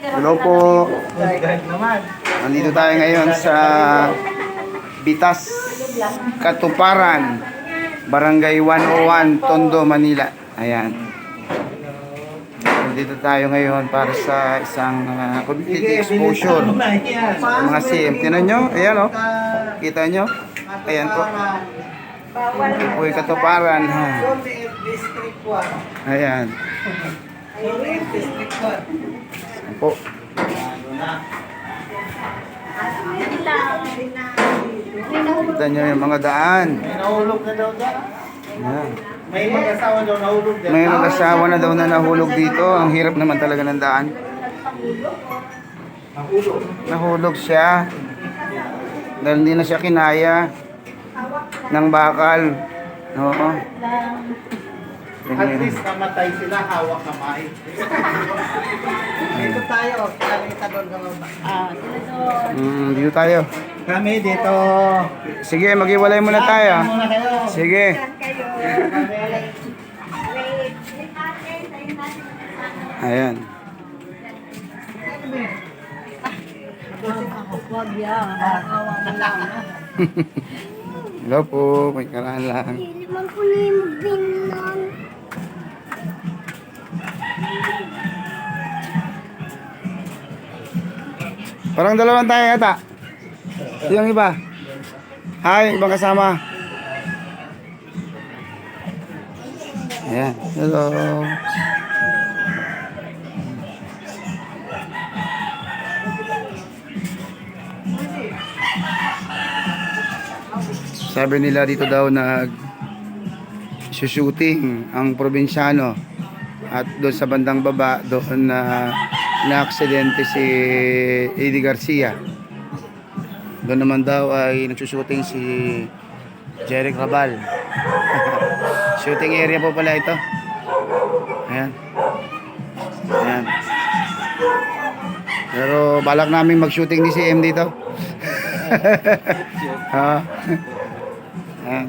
Hello po. Nandito tayo ngayon sa Bitas, Katuparan, Barangay 101, Tondo, Manila. Ayan. Nandito tayo ngayon para sa isang community exposure. Mga CM. Tinan nyo? Ayan o. Kita nyo? Ayan po. Ito po yung Katuparan. Ha. Ayan. Po. Kita nyo yung mga daan. May nahulog na daw dyan. Ayan. May mag-asawa daw nahulog dyan. May mag-asawa na daw na nahulog dito. Ang hirap naman talaga ng daan. Nahulog. Nahulog siya. Dahil hindi na siya kinaya ng bakal. Oo. At least namatay sila, hawak kamay. Dito tayo. Kita doon ka Dito tayo. Kami dito. Sige, maghiwalay muna tayo. Muna kayo. Sige. Ayan. Hello po, may karaan lang. Limang po na yung bilang. Parang dalawang tayo yata. Yung iba. Hi, ibang kasama. Ayan. Hello. Sabi nila dito daw shooting ang probinsyano at doon sa bandang baba doon na aksidente si Eddie Garcia. Doon naman daw ay nagsushooting si Jeric Rabal. Shooting area po pala ito. Ayan. Ayan. Pero balak namin mag-shooting ni CM dito. Ha? Ayan.